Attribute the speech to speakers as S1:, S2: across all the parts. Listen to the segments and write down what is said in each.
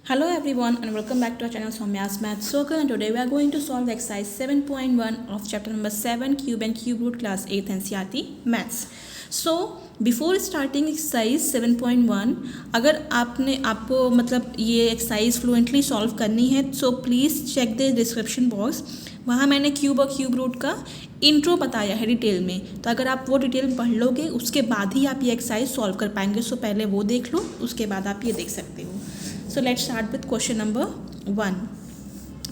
S1: Hello everyone and welcome back to our channel Soumya's Math Circle, and today we are going to solve exercise 7.1 of chapter number 7 cube and cube root class 8th NCERT maths. So before starting exercise 7.1 अगर आपको मतलब ये exercise fluently solve करनी है so please check the description box, वहाँ मैंने cube और cube root का इंट्रो बताया है डिटेल में। तो अगर आप वो डिटेल में पढ़ लोगे उसके बाद ही आप ये एक्सरसाइज सॉल्व कर पाएंगे। सो पहले वो देख लो, उसके बाद आप ये देख सकते हो। So let's start with question number 1।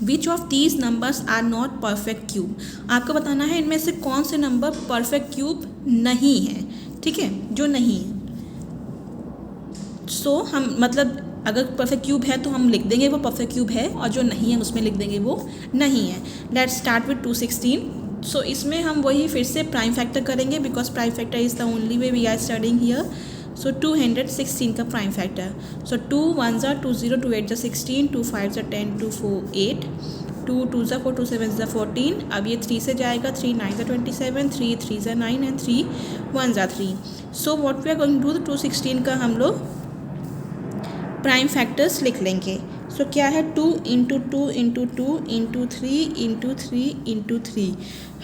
S1: Which of these numbers are not perfect cube. आपको बताना है इनमें से कौन से नंबर परफेक्ट क्यूब नहीं है, ठीक है, जो नहीं है। सो हम मतलब अगर परफेक्ट क्यूब है तो हम लिख देंगे वो परफेक्ट क्यूब है, और जो नहीं है उसमें लिख देंगे वो नहीं है। Let's start with 216। सो इसमें हम वही फिर से प्राइम फैक्टर करेंगे because prime factor is the only way we are studying here. So 216 का प्राइम फैक्टर। सो 2 1 ज़ा 2 0 2 8 ज़ा 16 2 5 ज़ा 10 2 4 8 2 2 ज़ा 4 2 7 ज़ा 14। अब ये 3 से जाएगा, 3 9 ज़ा 27 3 3 ज़ा 9 एंड 3 1 ज़ा 3। So what we are going to do, 216 का हम लोग प्राइम फैक्टर्स लिख लेंगे। सो क्या है, 2 into 2 into 2 into 3 into 3 into 3।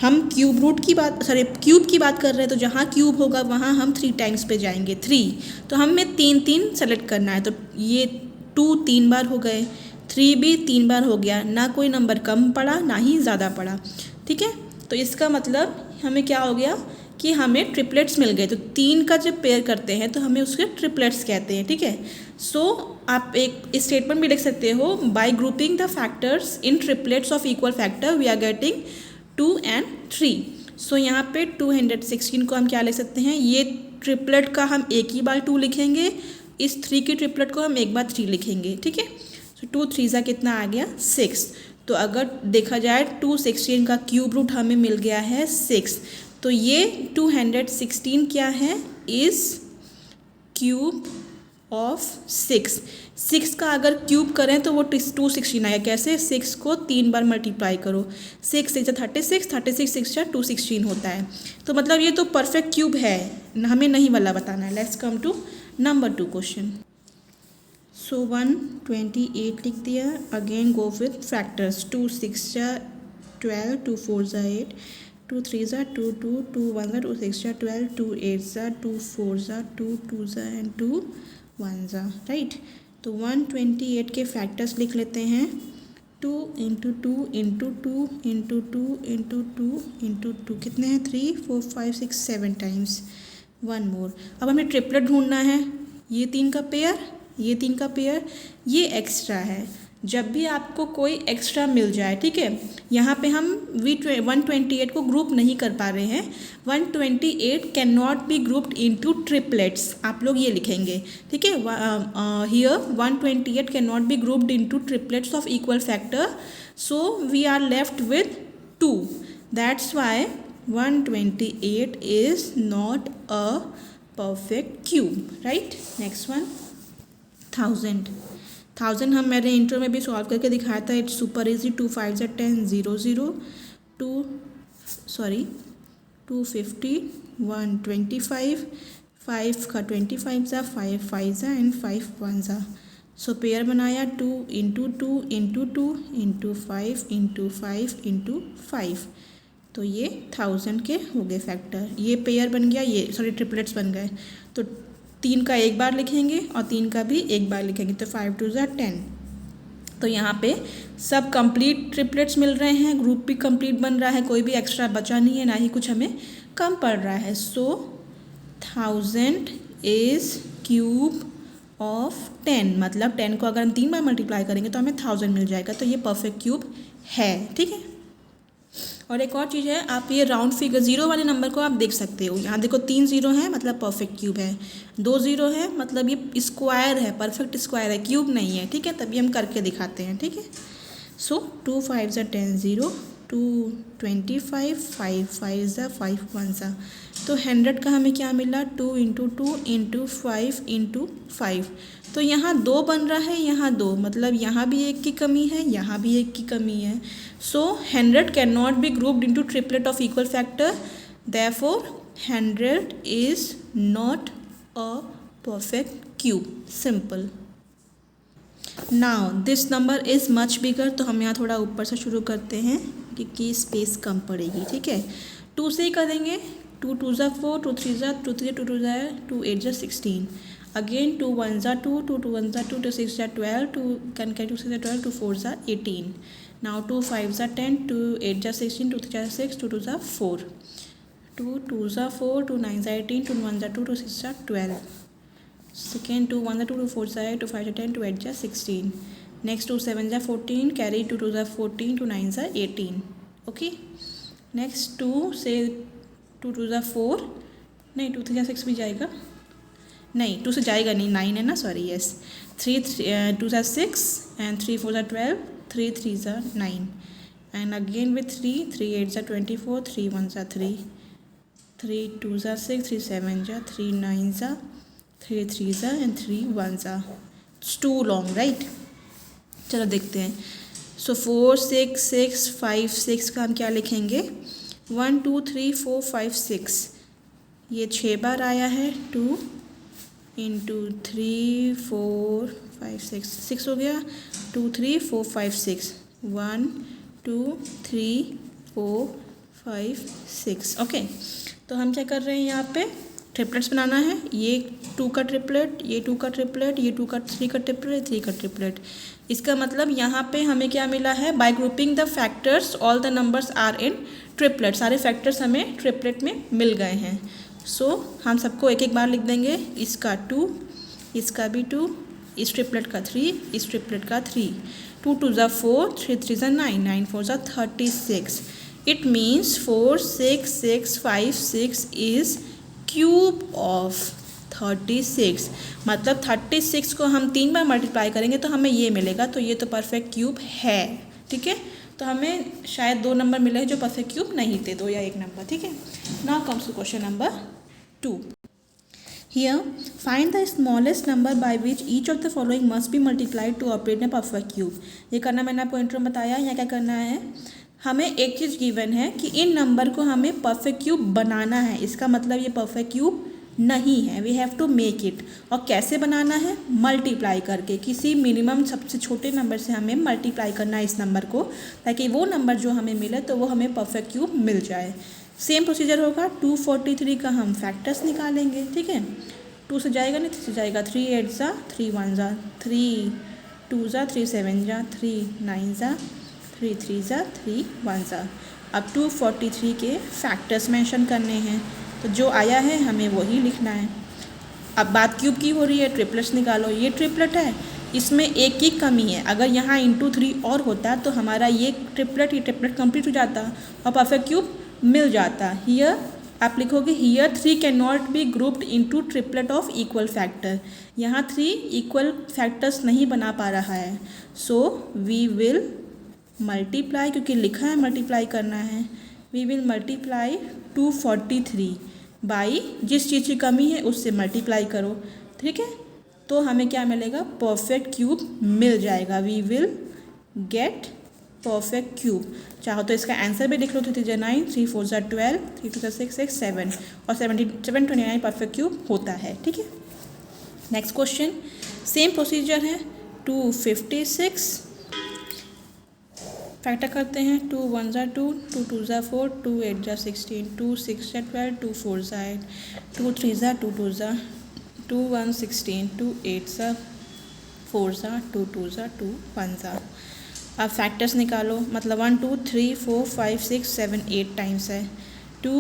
S1: हम क्यूब रूट की बात क्यूब की बात कर रहे हैं, तो जहाँ क्यूब होगा वहाँ हम 3 टाइम्स पे जाएंगे। 3 तो हमें 3 3 सेलेक्ट करना है, तो ये 2 3 बार हो गए, 3 भी 3 बार हो गया, ना कोई नंबर कम पड़ा ना ही ज़्यादा पड़ा, ठीक है। तो इसका मतलब हमें क्या हो गया कि हमें ट्रिपलेट्स मिल गए। तो 3 का जब पेयर करते हैं तो हमें उसके ट्रिपलेट्स कहते हैं, ठीक है। सो आप एक स्टेटमेंट भी लिख सकते हो, by grouping the factors in triplets of equal factor we are getting 2 and 3। So यहाँ पे 216 को हम क्या लिख सकते हैं, ये ट्रिपलेट का हम एक ही बार 2 लिखेंगे, इस 3 की ट्रिपलेट को हम एक बार 3 लिखेंगे, ठीक है। सो 2 3 ज़ा कितना आ गया 6। तो अगर देखा जाए 216 का क्यूब रूट हमें मिल गया है 6। तो ये 216 क्या है, इज़ क्यूब ऑफ 6। 6 का अगर क्यूब करें तो वो 216 आएगा। कैसे, 6 को 3 बार मल्टीप्लाई करो, 6 6 36 36 6 216 होता है। तो मतलब ये तो परफेक्ट क्यूब है, हमें नहीं वाला बताना है। Let's come to number 2 question. So 128 लिख दिया। Again go with factors, 2 6 12 2 4 8 2 3 2 2 2 1 2 6 12 2 8 2 4 2 2 and 2 1 right. तो 128 के फैक्टर्स लिख लेते हैं। 2 into 2 into 2 into 2 into 2 into 2 कितने हैं, 3 4 5 6 7 टाइम्स। 1 मोर। अब हमें ट्रिपलेट ढूंढना है, ये 3 का पेयर, ये 3 का पेयर, ये एक्स्ट्रा है। जब भी आपको कोई एक्स्ट्रा मिल जाए, ठीक है, यहाँ पे हम 128 को ग्रुप नहीं कर पा रहे हैं। 128 can not be grouped into triplets, आप लोग ये लिखेंगे, ठीक है। Here 128 can not be grouped into triplets of equal factor, so we are left with 2। That's why 128 is not a perfect cube, right. Next one, 1000 हम मेरे intro में भी सॉल्व करके दिखाया था। It's super easy. 2 5 10 0 0 250 125 5 का 25 ज़ा 5 5 ज़ा एंड 5 1 ज़ा। सो पेयर बनाया 2 into 2 into 2 into 5 into 5 into 5। तो ये 1000 के हो गए फैक्टर, ये पेयर बन गया, ये ट्रिपलेट्स बन गए। तो 3 का एक बार लिखेंगे और 3 का भी एक बार लिखेंगे, तो 5 2 ज़ा 10। तो यहाँ पे सब कंप्लीट ट्रिपलेट्स मिल रहे हैं, ग्रुप भी कंप्लीट बन रहा है, कोई भी एक्स्ट्रा बचा नहीं है, ना ही कुछ हमें कम पड़ रहा है। सो 1000 इज़ क्यूब ऑफ 10, मतलब 10 को अगर हम 3 बार मल्टीप्लाई करेंगे तो हमें 1000 मिल जाएगा। तो ये परफेक्ट क्यूब है, ठीक है। और एक और चीज़ है, आप ये राउंड फिगर 0 वाले नंबर को आप देख सकते हो। यहाँ देखो 3 0 है मतलब परफेक्ट क्यूब है, 2 0 है मतलब ये स्क्वायर है, परफेक्ट स्क्वायर है, क्यूब नहीं है, ठीक है। तभी हम करके दिखाते हैं, ठीक है। सो 2 5 ज़ा 10 0 2 25 5 5 ज़ा 5 1 ज़ा। तो 100 का हमें क्या मिला, 2 इंटू 2 इंटू 5 इंटू 5। तो यहाँ 2 बन रहा है, यहाँ 2, मतलब यहाँ भी 1 की कमी है, यहाँ भी 1 की कमी है। सो 100 can not be grouped into triplet of equal factor, therefore 100 is not a perfect cube. Simple. Now this number is much bigger, तो हम यहाँ थोड़ा ऊपर से शुरू करते हैं क्योंकि स्पेस कम पड़ेगी, ठीक है। 2 से ही करेंगे, 2 2 ज़ा 4, 2 3 ज़ा 2 3 2 2 ज़ा 2 8 ज़ा 16, अगेन 2 1 ज़ा 2, 2 2 1 ज़ा 2, 2 6 ज़ा 12, 2 कैन 2 6 ज़ा 12, 2 4 ज़ा 18, नाउ 2 5 ज़ा 10, 2 8 ज़ा 16, 2 3 ज़ा 6, 2 2 ज़ा 4, 2 2 ज़ा 4, 2 9 ज़ा 18, 2 1 ज़ा 2, 2 6 ज़ा 12, सेकेंड 2 1 ज़ा 2, 2 4 ज़ा 8, 2 5 ज़ा 10, 2 8 ज़ा 16, नेक्स्ट 2 7 ज़ा 14, कैरी 2 2 ज़ा 14, 2 9 ज़ा 18, ओके। नेक्स्ट 2 से 2 2 ज़ा 4, नहीं 2 3 ज़ा 6 भी जाएगा, नहीं 2 से जाएगा नहीं, 9 है ना, सॉरी, यस। 3 2 ज़ा 6 एंड 3 4 ज़ा 12, 3 3 ज़ा 9 एंड अगेन विथ 3 8 ज़ा 24, 3 1 ज़ा 3, 3 2 ज़ा 6, 3 7 ज़ा 3 9 ज़ा 3 3 ज़ा एंड 3 1 ज़ा। It's too long, right. चलो देखते हैं। सो 4 6 6 5 6 का हम क्या लिखेंगे, 1 2 3 4 5 6, ये 6 बार आया है, 2 इंटू 3 4 5 6, 6 हो गया, 2 3 4 5 6, 1 2 3 4 5 6, ओके। तो हम क्या कर रहे हैं, यहाँ पे ट्रिपलेट्स बनाना है, ये 2 का ट्रिपलेट, ये 2 का ट्रिपलेट, ये 2 का 3 का ट्रिपलेट, 3 का ट्रिपलेट। इसका मतलब यहाँ पे हमें क्या मिला है, by grouping the factors all the numbers are in triplet, सारे फैक्टर्स हमें ट्रिपलेट में मिल गए हैं। सो हम सबको एक एक बार लिख देंगे, इसका 2, इसका भी 2, इस ट्रिपलेट का 3, इस ट्रिपलेट का 3, 2 2 ज़ा 4, 3 3 ज़ा 9, 9 4 ज़ा 36, it means 4 6 6 5 6 is cube of 36, मतलब 36 को हम 3 बार मल्टीप्लाई करेंगे तो हमें ये मिलेगा, तो ये तो परफेक्ट क्यूब है, ठीक है। तो हमें शायद 2 नंबर मिले जो परफेक्ट क्यूब नहीं थे, 2 या 1 नंबर, ठीक है। Now comes to question number 2। Here, find the smallest number by which each of the following must be multiplied to obtain a perfect cube. ये करना मैंने आपको इंट्रो में बताया। यहाँ क्या करना है, हमें एक चीज़ गिवन है कि इन नंबर को हमें परफेक्ट क्यूब बनाना है, इसका मतलब ये परफेक्ट क्यूब नहीं है, we have to make it. और कैसे बनाना है, मल्टीप्लाई करके, किसी मिनिमम सबसे छोटे नंबर से हमें मल्टीप्लाई करना है इस नंबर को, ताकि वो नंबर जो हमें मिले तो वो हमें परफेक्ट क्यूब मिल जाए। सेम प्रोसीजर होगा, 243 का हम फैक्टर्स निकालेंगे, ठीक है। 2 से जाएगा नहीं, 3 से जाएगा, 3 8 ज़ा 3 1 ज़ा 3 2 ज़ा 3 7 ज़ा 3 9 ज़ा 3 3 ज़ा 3 1 ज़ा। अब 243 के फैक्टर्स मेंशन करने हैं, तो जो आया है हमें वही लिखना है। अब बात क्यूब की हो रही है, ट्रिपलेट्स निकालो, ये ट्रिपलेट है, इसमें एक की कमी है, अगर यहाँ इंटू 3 और होता तो हमारा ये ट्रिपलेट कंप्लीट हो जाता और परफेक्ट क्यूब मिल जाता। हियर आप लिखोगे, here 3 can not be grouped into triplet of equal factor, यहाँ 3 इक्वल फैक्टर्स नहीं बना पा रहा है, सो वी विल मल्टीप्लाई, क्योंकि लिखा है मल्टीप्लाई करना है, वी विल मल्टीप्लाई 243 बाई जिस चीज़ की कमी है उससे मल्टीप्लाई करो, ठीक है। तो हमें क्या मिलेगा, परफेक्ट क्यूब मिल जाएगा, we will get perfect cube. चाहो तो इसका आंसर भी लिख लो, 3 3 ज़ा 9, 3 4 ज़ा 12, 3 2 ज़ा 6 6 7 और 729 परफेक्ट क्यूब होता है, ठीक है। नेक्स्ट क्वेश्चन, सेम प्रोसीजर है, 256 फैक्टर करते हैं, 2 1 ज़ा 2, 2 2 ज़ा 4, 2 8 ज़ा 16, 2 6 ज़ा 12, 2 4 ज़ा 8, 2 3 ज़ा 2 2 ज़ा 2 1 16, 2 8 ज़ा 4 ज़ा 2 2 ज़ा 2 1 ज़ा। अब फैक्टर्स निकालो, मतलब 1 2 3 4 5 6 7 8 टाइम्स है, 2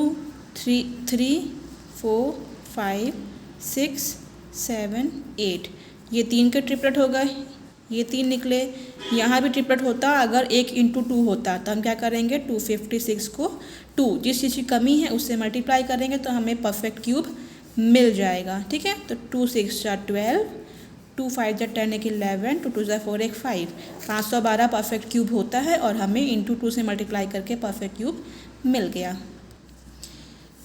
S1: 3 4 5 6 7 8, ये 3 के ट्रिपलेट हो गए, ये 3 निकले, यहाँ भी ट्रिपलेट होता, अगर 1 इंटू 2 होता तो हम क्या करेंगे, 256 को 2 जिस चीज़ की कमी है उससे मल्टीप्लाई करेंगे तो हमें परफेक्ट क्यूब मिल जाएगा, ठीक है। तो 2 6 ज़ा 12, 2 5 ज़ा 10 एक 11, 2 2 ज़ा 4 एक 5, 512 परफेक्ट क्यूब होता है और हमें इंटू 2 से मल्टीप्लाई करके परफेक्ट क्यूब मिल गया।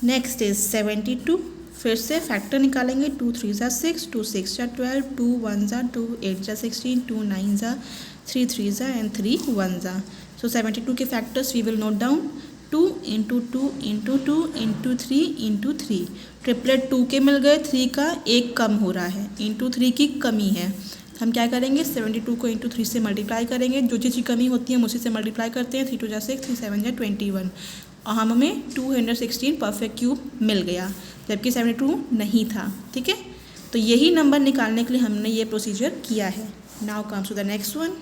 S1: नेक्स्ट इज 72, फिर से फैक्टर निकालेंगे, 2 3 ज़ा 6, 2 6 ज़ा 12, 2 1 ज़ा 2, 8 ज़ा 16, 2 9 ज़ा 3 3 ज़ा एंड 3 1 ज़ा। सो 72 के factors we will note down, 2 into 2 into 2 into 3 into 3, triplet 2 के मिल गए, 3 का एक कम हो रहा है, इंटू 3 की कमी है, तो हम क्या करेंगे 72 को इंटू 3 से मल्टीप्लाई करेंगे, जो चीज़ की कमी होती है हम उसी से मल्टीप्लाई करते हैं। 3 2 जा 6, 3 7 जा 21 और हमें 216 परफेक्ट क्यूब मिल गया, जबकि 72 नहीं था। ठीक है, तो यही नंबर निकालने के लिए हमने ये प्रोसीजर किया है। Now comes to the next one.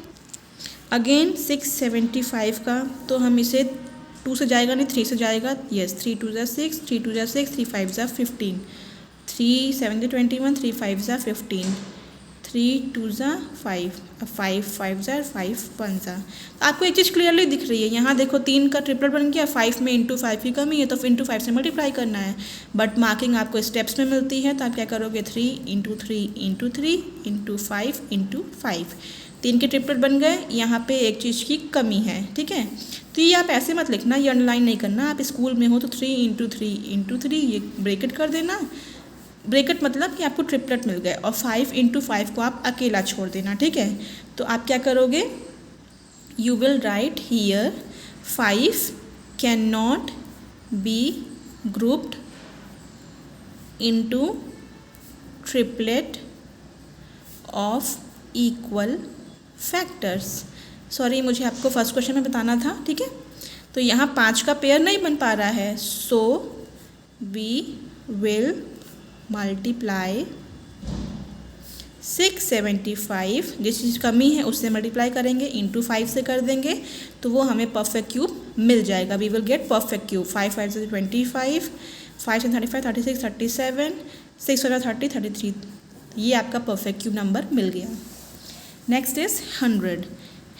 S1: Again 675 का, तो हम इसे 2 से जाएगा नहीं 3 से जाएगा। यस, 3 2 जा 6, 3 2 जा 6, 3 5 जा 15, 3 7 जा 21, 3 5 जा 15, 3 2 जा 5, 5 5 जा 5 1 जा। तो आपको एक चीज़ क्लियरली दिख रही है, यहाँ देखो 3 का ट्रिपल बन गया, 5 में इंटू 5 की कमी है तो इंटू 5 से मल्टीप्लाई करना है, बट मार्किंग आपको स्टेप्स में मिलती है। तो आप क्या करोगे 3 इंटू 3 इंटू 3 इंटू 5 इंटू 5, 3 के ट्रिपल बन गए। यहाँ पे एक चीज़ की कमी है। ठीक है, तो ये आप ऐसे मत लिखना, ये अंडरलाइन नहीं करना। आप स्कूल में हो तो 3 इंटू 3 इंटू 3 ये ब्रेकेट कर देना। ब्रेकेट मतलब कि आपको ट्रिपलेट मिल गए, और 5 इंटू 5 को आप अकेला छोड़ देना। ठीक है, तो आप क्या करोगे, you will write here 5 can not be grouped into triplet of equal factors. Sorry, मुझे आपको फर्स्ट क्वेश्चन में बताना था। ठीक है, तो यहाँ 5 का पेयर नहीं बन पा रहा है, सो वी विल मल्टीप्लाई 675, जिस चीज़ कमी है उससे मल्टीप्लाई करेंगे, इंटू 5 से कर देंगे तो वो हमें परफेक्ट क्यूब मिल जाएगा। We will get perfect cube. 5 5 से 25, 5 से 35 36 37, 6 से 30 33, ये आपका परफेक्ट क्यूब नंबर मिल गया। Next is 100।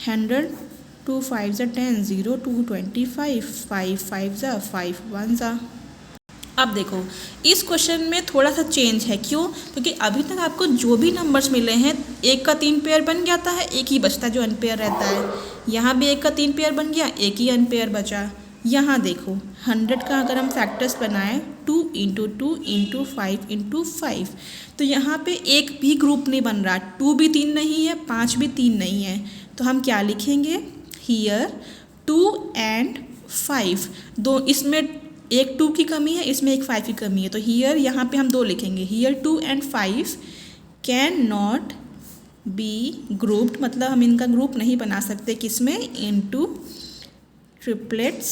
S1: 100 2 5 जा 10, 0 2 25, 5 5 जा 5 1 जा। अब देखो इस क्वेश्चन में थोड़ा सा चेंज है, क्यों? क्योंकि अभी तक आपको जो भी नंबर्स मिले हैं, एक का 3 पेयर बन जाता है, एक ही बचता है जो अनपेयर रहता है। यहाँ भी एक का 3 पेयर बन गया, एक ही अनपेयर बचा। यहाँ देखो 100 का अगर हम फैक्टर्स बनाएं 2 इंटू 2 इंटू 5 इंटू 5, तो यहाँ पे एक भी ग्रुप नहीं बन रहा, 2 भी 3 नहीं है, 5 भी 3 नहीं है। तो हम क्या लिखेंगे, हियर 2 एंड 5, दो इसमें एक 2 की कमी है, इसमें एक 5 की कमी है, तो हियर यहाँ पे हम 2 लिखेंगे। Here 2 and 5 can not be grouped, मतलब हम इनका ग्रुप नहीं बना सकते, किसमें, into triplets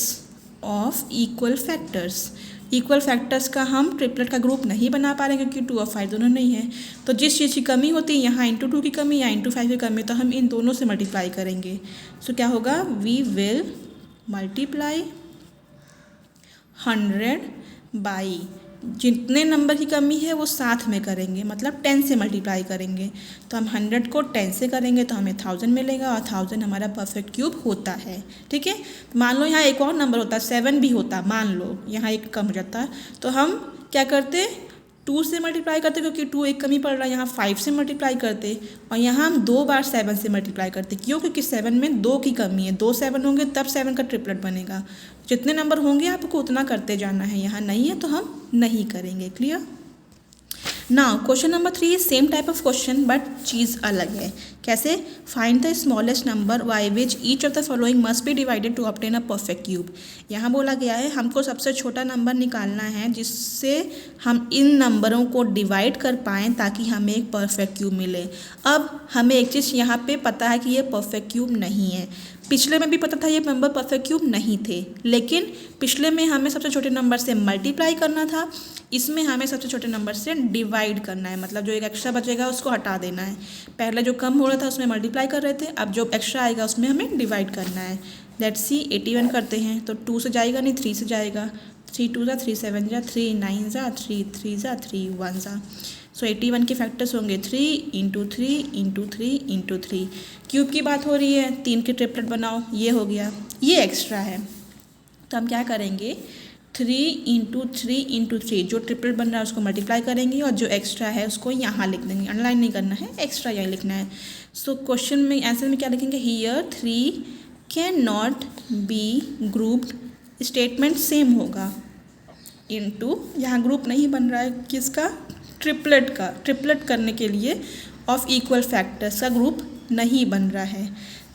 S1: of equal factors. Equal factors का हम ट्रिपलेट का ग्रुप नहीं बना पा रहे क्योंकि 2 और 5 दोनों नहीं है। तो जिस चीज़ की कमी होती है, यहाँ इंटू 2 की कमी या इंटू 5 की कमी, तो हम इन दोनों से मल्टीप्लाई करेंगे। सो क्या होगा, वी विल मल्टीप्लाई 100 बाई जितने नंबर की कमी है वो साथ में करेंगे, मतलब 10 से मल्टीप्लाई करेंगे। तो हम 100 को 10 से करेंगे तो हमें 1000 मिलेगा, और 1000 हमारा परफेक्ट क्यूब होता है। ठीक है, मान लो यहाँ एक और नंबर होता, 7 भी होता, मान लो यहाँ एक कम हो जाता, तो हम क्या करते, 2 से मल्टीप्लाई करते, क्योंकि 2 एक कमी पड़ रहा है, यहाँ 5 से मल्टीप्लाई करते, और यहाँ हम 2 बार 7 से मल्टीप्लाई करते। क्यों? क्योंकि 7 में 2 की कमी है, 2 7 होंगे तब 7 का ट्रिपलेट बनेगा। जितने नंबर होंगे आपको उतना करते जाना है, यहाँ नहीं है तो हम नहीं करेंगे। Clear? Now question number 3 is same type of question but चीज़ अलग है। कैसे? Find the smallest number by which each of the following must be divided to obtain a perfect cube. यहाँ बोला गया है हमको सबसे छोटा नंबर निकालना है जिससे हम इन नंबरों को डिवाइड कर पाएँ ताकि हमें एक परफेक्ट क्यूब मिले। अब हमें एक चीज़ यहाँ पे पता है कि ये परफेक्ट क्यूब नहीं है, पिछले में भी पता था ये नंबर परफेक्ट क्यूब नहीं थे, लेकिन पिछले में हमें सबसे छोटे नंबर से मल्टीप्लाई करना था, इसमें हमें सबसे छोटे नंबर से डिवाइड करना है, मतलब जो एक एक्स्ट्रा बचेगा उसको हटा देना है। पहले जो कम हो रहा था उसमें मल्टीप्लाई कर रहे थे, अब जो एक्स्ट्रा आएगा उसमें हमें डिवाइड करना है। लेट्स सी 81 करते हैं, तो 2 से जाएगा नहीं 3 से जाएगा, 3 2 जा 3 7 जा 3 9 जा 3 3 जा 3 1 जा। सो 81 के फैक्टर्स होंगे 3 इंटू 3 इंटू 3 इंटू 3। क्यूब की बात हो रही है, 3 के ट्रिपलेट बनाओ, ये हो गया, ये एक्स्ट्रा है तो हम क्या करेंगे 3 इंटू 3 इंटू 3, जो ट्रिपलेट बन रहा है उसको मल्टीप्लाई करेंगे और जो एक्स्ट्रा है उसको यहाँ लिख देंगे, अंडरलाइन नहीं करना है, एक्स्ट्रा यहाँ लिखना है। सो क्वेश्चन में आंसर में क्या लिखेंगे, here 3 can not be grouped, statement same होगा, इंटू यहाँ ग्रुप नहीं बन रहा है किसका, ट्रिपलेट का, ट्रिपलेट करने के लिए ऑफ इक्वल फैक्टर्स का ग्रुप नहीं बन रहा है,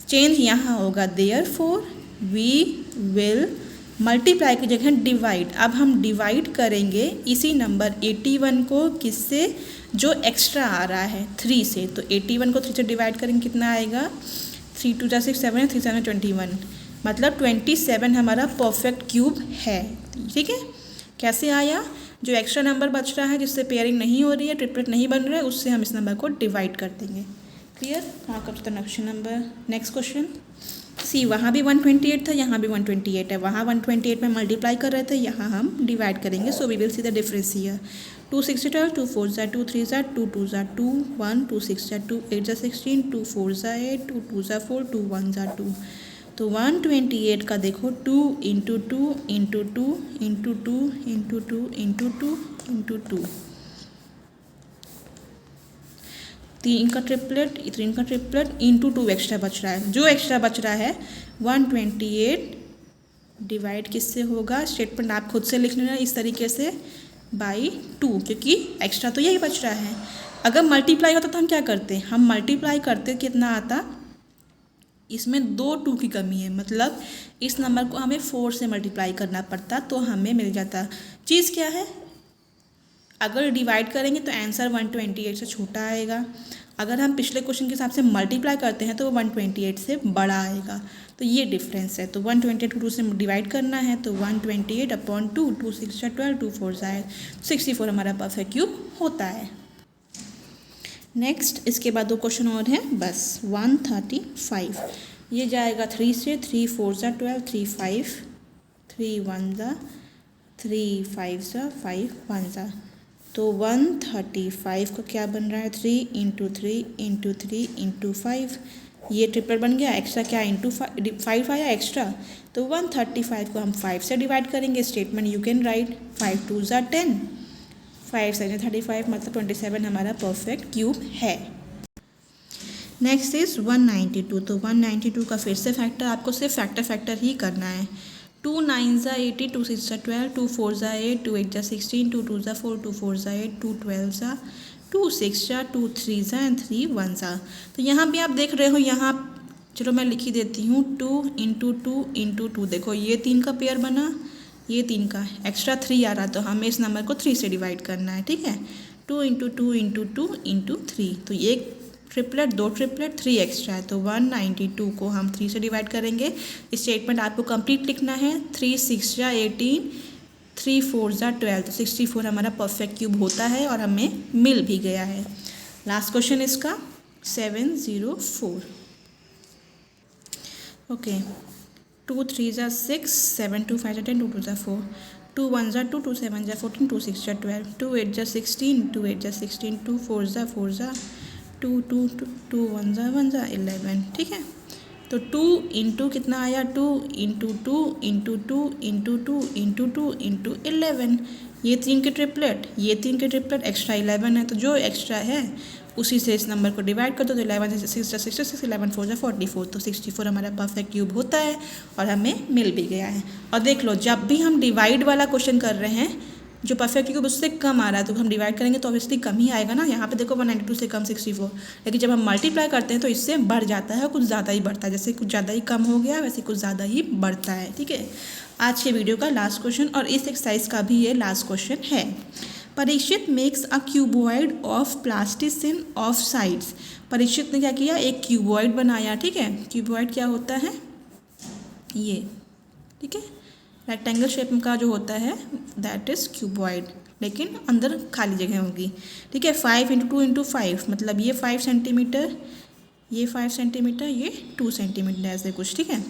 S1: चेंज यहाँ होगा, देयरफॉर वी विल मल्टीप्लाई की जगह डिवाइड। अब हम डिवाइड करेंगे इसी नंबर 81 को किससे, जो एक्स्ट्रा आ रहा है 3 से। तो 81 को 3 से डिवाइड करेंगे, कितना आएगा, 3 2 जा 6 7 3 7 21, मतलब 27 हमारा परफेक्ट क्यूब है। ठीक है, कैसे आया, जो एक्स्ट्रा नंबर बच रहा है जिससे पेयरिंग नहीं हो रही है, ट्रिपलेट नहीं बन रहा है, उससे हम इस नंबर को डिवाइड कर देंगे। क्लियर। हाँ, कब तक क्वेश्चन नंबर नेक्स्ट क्वेश्चन। सी, वहाँ भी 128 था, यहाँ भी 128 है। वहाँ 128 में मल्टीप्लाई कर रहे थे, यहाँ हम डिवाइड करेंगे। So we will see the difference here. 2 6 12, 2 4 जा 2 3 जा 2 2 जा 2 1, 2 6 जा 2 8 जा 16, 2 4 जा 8, 2 2 जा 4, 2 1 जा 2। तो 128 का देखो 2 into 2 into 2 into 2 into 2 into 2 into 2, 3 का ट्रिपलेट, 3 का ट्रिपलेट इंटू 2 एक्स्ट्रा बच रहा है। जो एक्स्ट्रा बच रहा है 128 डिवाइड किससे होगा, स्टेटमेंट आप खुद से लिख लेना इस तरीके से, बाई 2, क्योंकि एक्स्ट्रा तो यही बच रहा है। अगर मल्टीप्लाई होता तो हम क्या करते, हम मल्टीप्लाई करते कितना आता, इसमें 2 2 की कमी है, मतलब इस नंबर को हमें 4 से मल्टीप्लाई करना पड़ता तो हमें मिल जाता। चीज़ क्या है, अगर डिवाइड करेंगे तो आंसर 128 से छोटा आएगा, अगर हम पिछले क्वेश्चन के हिसाब से मल्टीप्लाई करते हैं तो वो 128 से बड़ा आएगा। तो ये डिफरेंस है। तो 128 को 2 से डिवाइड करना है, तो 128/2, 2 6 12, 2 4 जाए 64 हमारा परफेक्ट क्यूब होता है। नेक्स्ट, इसके बाद 2 क्वेश्चन और हैं बस। 135, ये जाएगा 3 से, 3 4 जा 12, 3 5, 3 1 जा 3 5 जा 5 1 जा। तो 135 का क्या बन रहा है, 3 इंटू 3 इंटू 3 इंटू 5, ये ट्रिपल बन गया। एक्स्ट्रा क्या इंटू 5 आया एक्स्ट्रा, तो 135 को हम 5 से डिवाइड करेंगे। स्टेटमेंट यू कैन राइट 5 2 जा 10, 5 7 35, मतलब 27 हमारा परफेक्ट क्यूब है। Next is 192। तो 192 का फिर से फैक्टर, आपको सिर्फ फैक्टर ही करना है। 2 9 जा 80, 2 6 जा 12, 2 4 जा 8, 2 8 जा 16, 2 2 जा 4, 2 4 जा 8, 2 12 जा 2 6 जा 2 3 जा एंड 3 1 जा। तो यहाँ भी आप देख रहे हो, यहाँ चलो मैं लिख ही देती हूँ, 2 इंटू 2 इंटू 2, देखो ये 3 का पेयर बना, ये 3 का, एक्स्ट्रा 3 आ रहा, तो हमें इस नंबर को 3 से डिवाइड करना है। ठीक है, 2 इंटू 2 इंटू 2 इंटू 3, तो ये ट्रिपलेट 2 ट्रिपलेट 3 एक्स्ट्रा है, तो 192 को हम 3 से डिवाइड करेंगे। स्टेटमेंट आपको कंप्लीट लिखना है। 3 6 जा 18, 3 4 जा 12, तो 64 हमारा परफेक्ट क्यूब होता है और हमें मिल भी गया है। लास्ट क्वेश्चन इसका 704। ओके, 2 3 जा 6, 7 2 5 जा 10, 2 2 जा 4, 2 1 जा 2, 2 7 जा 14, 2 6 जा 12, 2 8 जा 16, 2 8 जा 16, 2 4 जा 4 जा 2 2 2 1 जा 11। ठीक है, तो 2 इंटू कितना आया, 2 into 2 into 2 into 2 into 2 into 11, ये 3 के ट्रिपलेट, ये 3 के ट्रिपलेट, एक्स्ट्रा 11 है, तो जो एक्स्ट्रा है उसी से इस नंबर को डिवाइड कर दो। तो 11 6 6 66, 11 4 जा 44, तो 64 हमारा परफेक्ट क्यूब होता है और हमें मिल भी गया है। और देख लो, जब भी हम डिवाइड वाला क्वेश्चन कर रहे हैं, जो परफेक्ट क्यूब उससे कम आ रहा है तो हम डिवाइड करेंगे तो ऑब्वियसली कम ही आएगा ना। यहाँ पे देखो 192 से कम 64, लेकिन जब हम मल्टीप्लाई करते हैं तो इससे बढ़ जाता है, कुछ ज़्यादा ही बढ़ता है। जैसे कुछ ज़्यादा ही कम हो गया वैसे कुछ ज़्यादा ही बढ़ता है। ठीक है, आज के वीडियो का लास्ट क्वेश्चन और इस एक्सरसाइज का भी ये लास्ट क्वेश्चन है। Parikshit makes a cuboid of plasticine of sides. Parikshit ने क्या किया, एक क्यूबॉइड बनाया। ठीक है, क्यूबॉइड क्या होता है, ये ठीक है, रेक्टेंगल शेप का जो होता है दैट इज़ क्यूबॉइड, लेकिन अंदर खाली जगह होगी। ठीक है, 5 इंटू 2 इंटू 5, मतलब ये 5 सेंटीमीटर, ये 5 सेंटीमीटर, ये 2 सेंटीमीटर, ऐसे कुछ। ठीक है,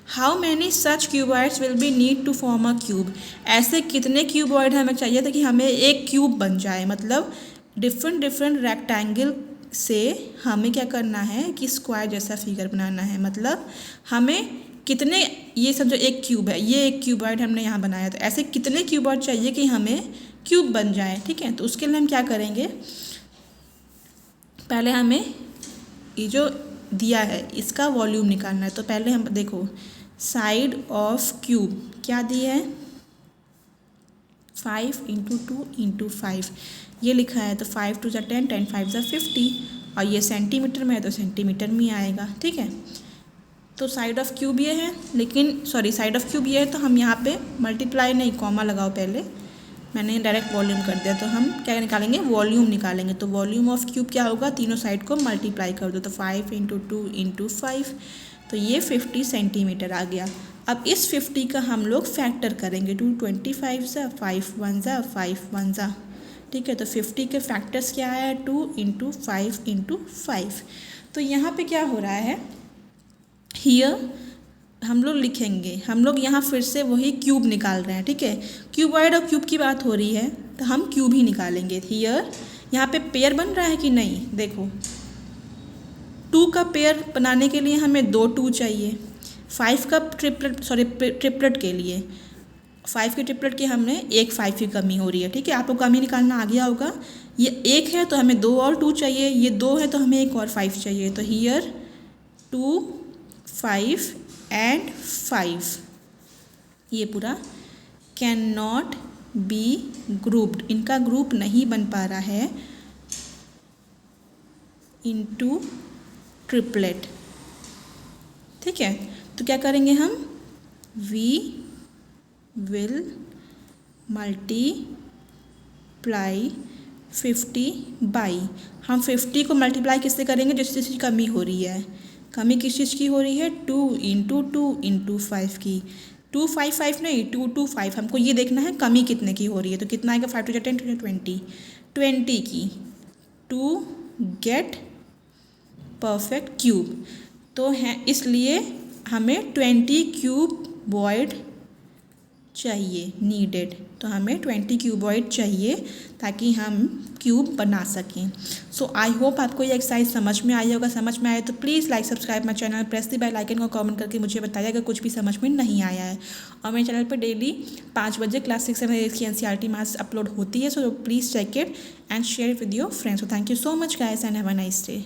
S1: how many such cuboids will be need to form a cube. ऐसे कितने क्यूबॉइड हमें चाहिए था कि हमें एक क्यूब बन जाए, मतलब डिफरेंट डिफरेंट रेक्टेंगल से हमें क्या करना है कि स्क्वायर जैसा फिगर बनाना है। मतलब हमें कितने, ये सब जो एक क्यूब है, ये एक क्यूबॉइड हमने यहाँ बनाया, तो ऐसे कितने क्यूबॉइड चाहिए कि हमें क्यूब बन जाए। ठीक है, तो उसके लिए हम क्या करेंगे, पहले हमें ये जो दिया है इसका वॉल्यूम निकालना है। तो पहले हम देखो, साइड ऑफ क्यूब क्या दिया है, 5 इंटू 2 इंटू 5, ये लिखा है। तो 5 2 जा 10, 10 5 जा 50, और ये सेंटीमीटर में है तो सेंटीमीटर में आएगा। ठीक है, तो साइड ऑफ क्यूब ये है, लेकिन सॉरी साइड ऑफ क्यूब ये है, तो हम यहाँ पे मल्टीप्लाई नहीं, कॉमा लगाओ पहले, मैंने डायरेक्ट वॉल्यूम कर दिया। तो हम क्या निकालेंगे, वॉल्यूम निकालेंगे। तो वॉल्यूम ऑफ क्यूब क्या होगा, तीनों साइड को मल्टीप्लाई कर दो, तो 5 × 2 × 5, तो ये 50 सेंटीमीटर आ गया। अब इस 50 का हम लोग फैक्टर करेंगे, 2 25 ज़ा 5 1 ज़ा 5 1 ज़ा, ठीक है। तो 50 के फैक्टर्स क्या है, 2 × 5 × 5। तो यहाँ पे क्या हो रहा है, हियर हम लोग लिखेंगे, हम लोग यहाँ फिर से वही क्यूब निकाल रहे हैं, ठीक है। क्यूबॉइड और क्यूब की बात हो रही है, तो हम क्यूब ही निकालेंगे। हियर यहाँ पे पेयर बन रहा है कि नहीं, देखो 2 का पेयर बनाने के लिए हमें 2 2 चाहिए, 5 का ट्रिपलेट के लिए 5 के ट्रिपलेट की हमने एक 5 की कमी हो रही है, ठीक है। आपको कमी निकालना आ गया होगा। ये 1 है तो हमें 2 और 2 चाहिए, ये 2 है तो हमें एक और 5 चाहिए। तो हियर 2 5 एंड 5, ये पूरा कैन नॉट बी ग्रुप्ड, इनका ग्रुप नहीं बन पा रहा है इनटू ट्रिपलेट, ठीक है। तो क्या करेंगे हम, वी विल मल्टीप्लाई 50 बाई, हम 50 को मल्टीप्लाई किससे करेंगे, जिस चीज़ की कमी हो रही है। कमी किस चीज़ की हो रही है, 2 × 2 × 5 की, 2 5 5 नहीं, 2 2 5, हमको ये देखना है कमी कितने की हो रही है। तो कितना आएगा, 5 × 10 = 20 की, टू गेट परफेक्ट क्यूब। तो है इसलिए हमें 20 क्यूबॉइड चाहिए, नीडेड। तो हमें 20 क्यूबॉइड चाहिए ताकि हम क्यूब बना सकें। सो आई होप आपको ये एक्सरसाइज समझ में आई होगा। समझ में आए तो please like subscribe my channel, press the bell icon को कमेंट करके मुझे बताइए अगर कुछ भी समझ में नहीं आया है। और मेरे चैनल पर डेली 5 बजे क्लास 6 में इसकी NCERT मैथ्स अपलोड होती है। So please check it and share with your friends. So thank you so much guys and have a nice day.